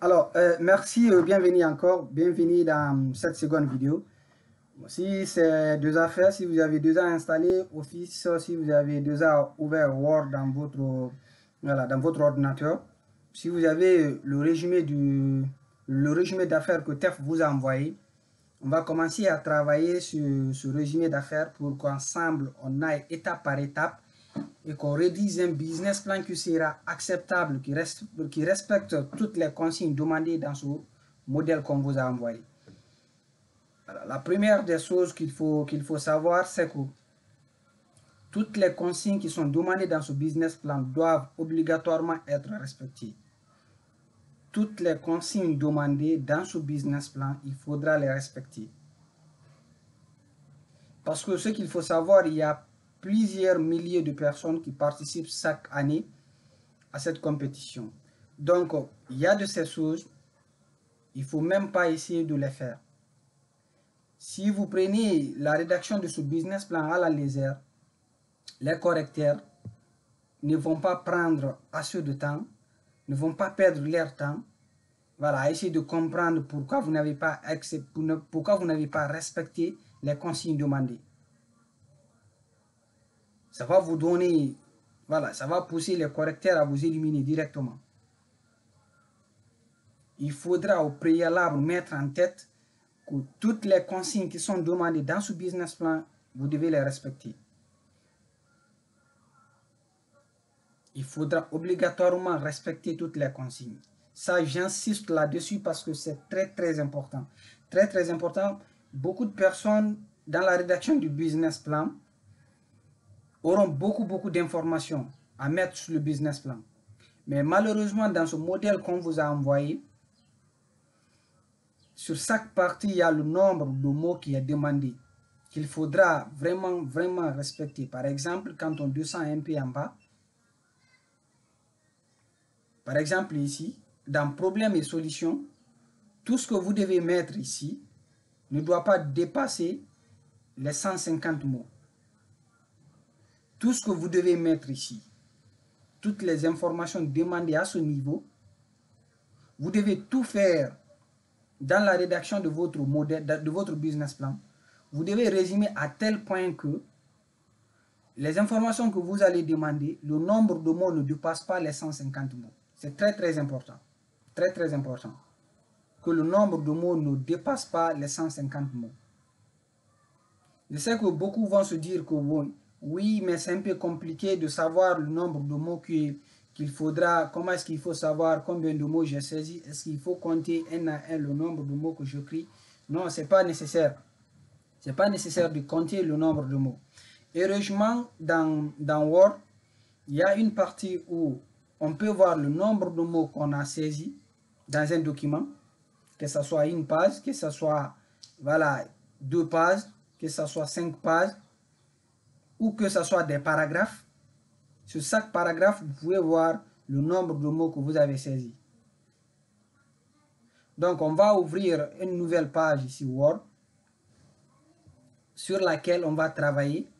Alors, merci, bienvenue encore, bienvenue dans cette seconde vidéo. Si c'est déjà fait, si vous avez déjà installé Office, si vous avez déjà ouvert Word dans votre ordinateur, si vous avez le résumé d'affaires que TEF vous a envoyé, on va commencer à travailler sur ce résumé d'affaires pour qu'ensemble, on aille étape par étape et qu'on rédige un business plan qui sera acceptable, qui respecte toutes les consignes demandées dans ce modèle qu'on vous a envoyé. Alors, la première des choses qu'il faut savoir, c'est que toutes les consignes qui sont demandées dans ce business plan doivent obligatoirement être respectées. Toutes les consignes demandées dans ce business plan, il faudra les respecter. Parce que ce qu'il faut savoir, il y a plusieurs milliers de personnes qui participent chaque année à cette compétition. Donc, il y a de ces choses, il ne faut même pas essayer de les faire. Si vous prenez la rédaction de ce business plan à la légère, les correcteurs ne vont pas prendre assez de temps, ne vont pas perdre leur temps, voilà, essayer de comprendre pourquoi vous n'avez pas respecté les consignes demandées. Ça va vous donner, voilà, ça va pousser les correcteurs à vous éliminer directement. Il faudra au préalable mettre en tête que toutes les consignes qui sont demandées dans ce business plan, vous devez les respecter. Il faudra obligatoirement respecter toutes les consignes. Ça, j'insiste là-dessus parce que c'est très important. Très important. Beaucoup de personnes dans la rédaction du business plan auront beaucoup d'informations à mettre sur le business plan. Mais malheureusement, dans ce modèle qu'on vous a envoyé, sur chaque partie, il y a le nombre de mots qui est demandé, qu'il faudra vraiment respecter. Par exemple, quand on descend un peu en bas, par exemple ici, dans problème et solution, tout ce que vous devez mettre ici ne doit pas dépasser les 150 mots. Tout ce que vous devez mettre ici, toutes les informations demandées à ce niveau, vous devez tout faire dans la rédaction de votre modèle, de votre business plan. Vous devez résumer à tel point que les informations que vous allez demander, le nombre de mots ne dépasse pas les 150 mots. C'est très important. Très important. Que le nombre de mots ne dépasse pas les 150 mots. Je sais que beaucoup vont se dire que bon, oui, mais c'est un peu compliqué de savoir le nombre de mots qu'il faudra. Comment est-ce qu'il faut savoir combien de mots j'ai saisi? Est-ce qu'il faut compter un à un le nombre de mots que j'écris? Non, ce n'est pas nécessaire. Ce n'est pas nécessaire de compter le nombre de mots. Heureusement, dans Word, il y a une partie où on peut voir le nombre de mots qu'on a saisis dans un document, que ce soit une page, que ce soit voilà, 2 pages, que ce soit 5 pages, ou que ce soit des paragraphes. Sur chaque paragraphe, vous pouvez voir le nombre de mots que vous avez saisis. Donc, on va ouvrir une nouvelle page ici, Word, sur laquelle on va travailler.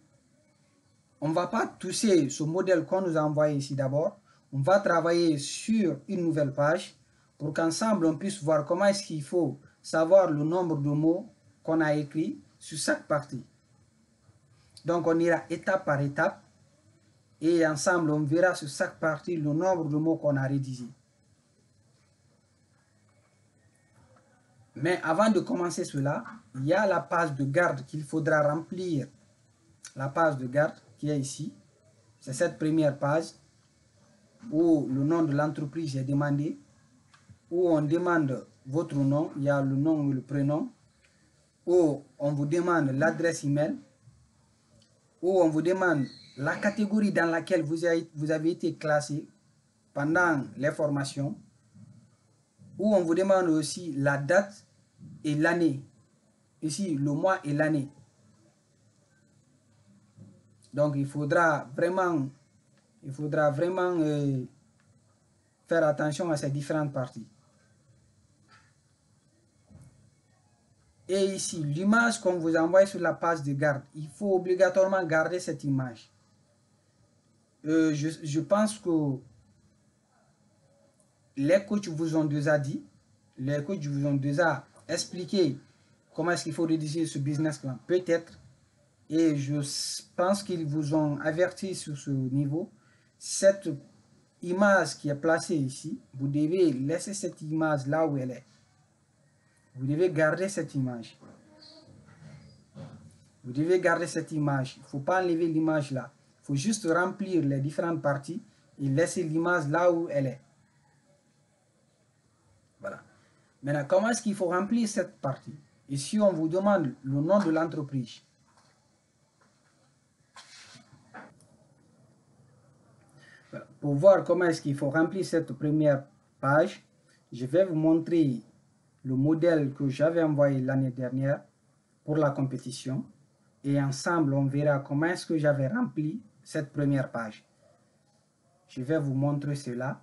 On ne va pas toucher ce modèle qu'on nous a envoyé ici d'abord. On va travailler sur une nouvelle page pour qu'ensemble on puisse voir comment est-ce qu'il faut savoir le nombre de mots qu'on a écrit sur chaque partie. Donc on ira étape par étape et ensemble on verra sur chaque partie le nombre de mots qu'on a rédigé. Mais avant de commencer cela, il y a la page de garde qu'il faudra remplir. La page de garde qui est ici, c'est cette première page où le nom de l'entreprise est demandé, où on demande votre nom, il y a le nom et le prénom, où on vous demande l'adresse email, où on vous demande la catégorie dans laquelle vous avez été classé pendant les formations, où on vous demande aussi la date et l'année, ici le mois et l'année. Donc il faudra vraiment faire attention à ces différentes parties. Et ici, l'image qu'on vous envoie sur la page de garde, il faut obligatoirement garder cette image. Je pense que les coachs vous ont déjà dit, les coachs vous ont déjà expliqué comment est-ce qu'il faut rédiger ce business plan, peut-être, et je pense qu'ils vous ont averti sur ce niveau. Cette image qui est placée ici, vous devez laisser cette image là où elle est. Vous devez garder cette image. Vous devez garder cette image. Il ne faut pas enlever l'image là. Il faut juste remplir les différentes parties et laisser l'image là où elle est. Voilà. Maintenant, comment est-ce qu'il faut remplir cette partie? Ici, on vous demande le nom de l'entreprise. Voilà. Pour voir comment est-ce qu'il faut remplir cette première page, je vais vous montrer le modèle que j'avais envoyé l'année dernière pour la compétition. Et ensemble, on verra comment est-ce que j'avais rempli cette première page. Je vais vous montrer cela.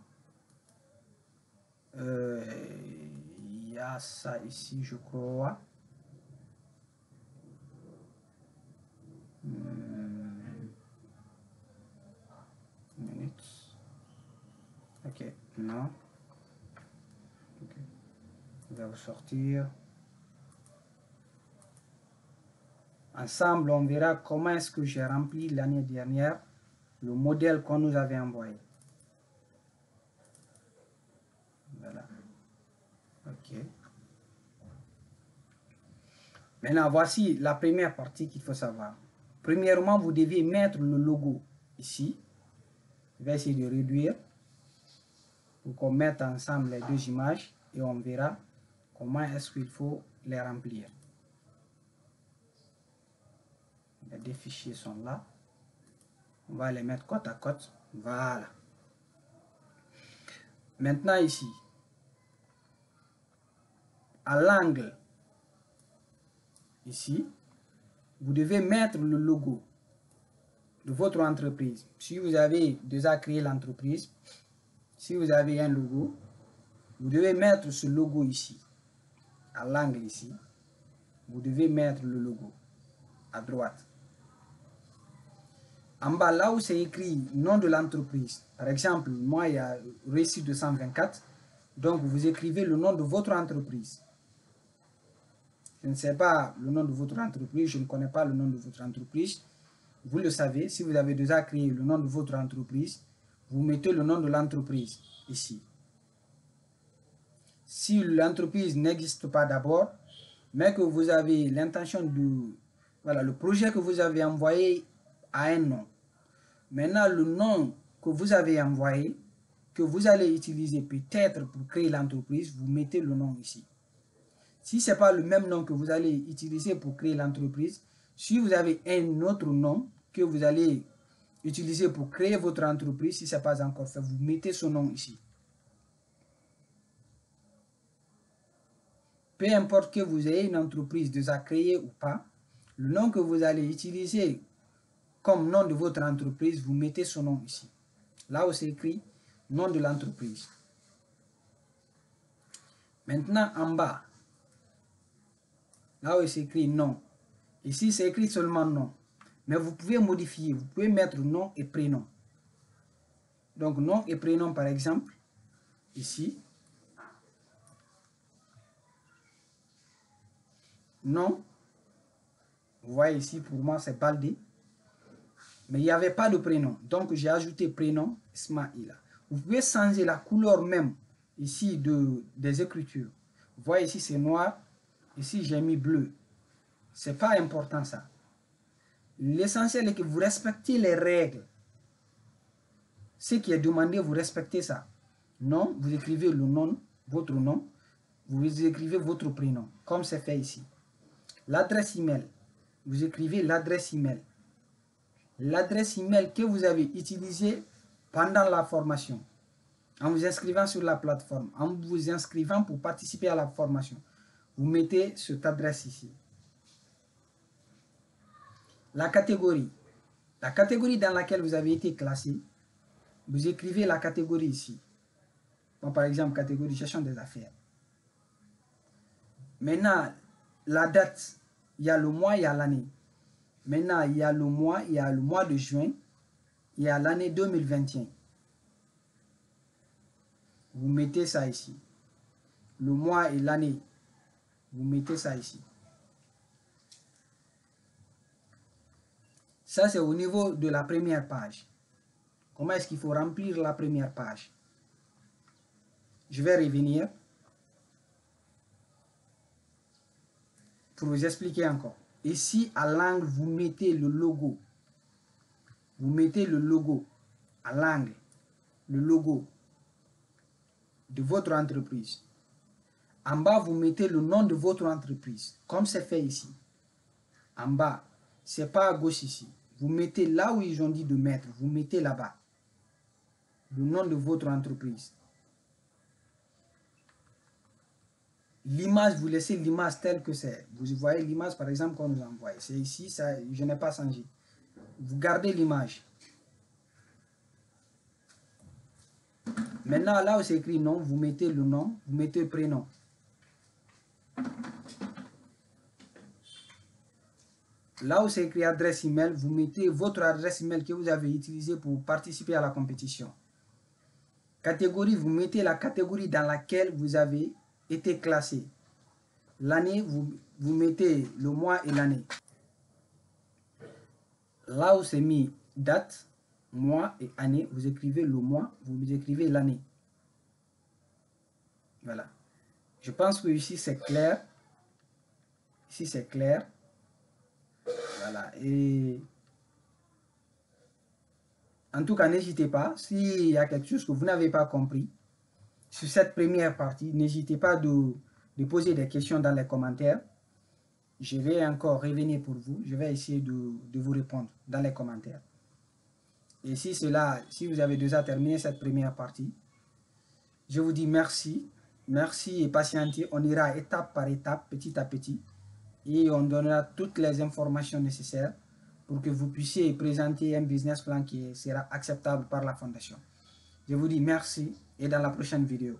Il y a ça ici, je crois. Minutes. Ok, non. Okay. Je vais ressortir. Ensemble, on verra comment est-ce que j'ai rempli l'année dernière le modèle qu'on nous avait envoyé. Voilà. Ok. Maintenant, voici la première partie qu'il faut savoir. Premièrement, vous devez mettre le logo ici. Je vais essayer de réduire pour qu'on mette ensemble les deux images et on verra comment est-ce qu'il faut les remplir. Les deux fichiers sont là. On va les mettre côte à côte. Voilà. Maintenant ici, à l'angle, ici, vous devez mettre le logo de votre entreprise. Si vous avez déjà créé l'entreprise, si vous avez un logo, vous devez mettre ce logo ici, à l'angle ici. Vous devez mettre le logo à droite. En bas, là où c'est écrit nom de l'entreprise, par exemple, moi, il y a Réussite 224, donc vous écrivez le nom de votre entreprise. Je ne sais pas le nom de votre entreprise, je ne connais pas le nom de votre entreprise. Vous le savez, si vous avez déjà créé le nom de votre entreprise, vous mettez le nom de l'entreprise ici. Si l'entreprise n'existe pas d'abord, mais que vous avez l'intention de... Voilà, le projet que vous avez envoyé a un nom. Maintenant, le nom que vous avez envoyé, que vous allez utiliser peut-être pour créer l'entreprise, vous mettez le nom ici. Si ce n'est pas le même nom que vous allez utiliser pour créer l'entreprise, si vous avez un autre nom que vous allez utiliser pour créer votre entreprise, si ce n'est pas encore fait, vous mettez ce nom ici. Peu importe que vous ayez une entreprise déjà créée ou pas, le nom que vous allez utiliser comme nom de votre entreprise, vous mettez ce nom ici. Là où c'est écrit nom de l'entreprise. Maintenant, en bas, là où c'est écrit nom, ici c'est écrit seulement nom. Mais vous pouvez modifier, vous pouvez mettre nom et prénom. Donc nom et prénom par exemple, ici. Nom, vous voyez ici pour moi c'est Baldé. Mais il n'y avait pas de prénom. Donc j'ai ajouté prénom Ismaïla. Vous pouvez changer la couleur même ici des écritures. Vous voyez ici c'est noir. Ici j'ai mis bleu. C'est pas important ça. L'essentiel est que vous respectez les règles. Ce qui est demandé, vous respectez ça. Non, vous écrivez le nom, votre nom. Vous écrivez votre prénom, comme c'est fait ici. L'adresse email. Vous écrivez l'adresse email. L'adresse email que vous avez utilisée pendant la formation, en vous inscrivant sur la plateforme, en vous inscrivant pour participer à la formation. Vous mettez cette adresse ici. La catégorie dans laquelle vous avez été classé, vous écrivez la catégorie ici. Bon, par exemple, catégorie gestion des affaires. Maintenant, la date, il y a le mois, il y a l'année. Maintenant, il y a le mois de juin, il y a l'année 2021. vous mettez ça ici. Le mois et l'année, vous mettez ça ici. Ça, c'est au niveau de la première page. Comment est-ce qu'il faut remplir la première page? Je vais revenir pour vous expliquer encore. Ici, à l'angle, vous mettez le logo. Vous mettez le logo à l'angle, le logo de votre entreprise. En bas, vous mettez le nom de votre entreprise, comme c'est fait ici. En bas, c'est pas à gauche ici. Vous mettez là où ils ont dit de mettre, vous mettez là-bas le nom de votre entreprise. L'image, vous laissez l'image telle que c'est. Vous voyez l'image, par exemple, qu'on nous envoie. C'est ici, ça, je n'ai pas changé. Vous gardez l'image. Maintenant, là où c'est écrit nom, vous mettez le nom, vous mettez le prénom. Là où c'est écrit adresse email, vous mettez votre adresse email que vous avez utilisée pour participer à la compétition. Catégorie, vous mettez la catégorie dans laquelle vous avez été classé. L'année, vous mettez le mois et l'année. Là où c'est mis date, mois et année, vous écrivez le mois, vous écrivez l'année. Voilà. Je pense que ici c'est clair. Ici c'est clair. Voilà. Et en tout cas, n'hésitez pas, s'il y a quelque chose que vous n'avez pas compris sur cette première partie, n'hésitez pas de poser des questions dans les commentaires. Je vais encore revenir pour vous. Je vais essayer de vous répondre dans les commentaires. Et si vous avez déjà terminé cette première partie, je vous dis merci. Merci et patientez. On ira étape par étape, petit à petit. Et on donnera toutes les informations nécessaires pour que vous puissiez présenter un business plan qui sera acceptable par la fondation. Je vous dis merci et dans la prochaine vidéo.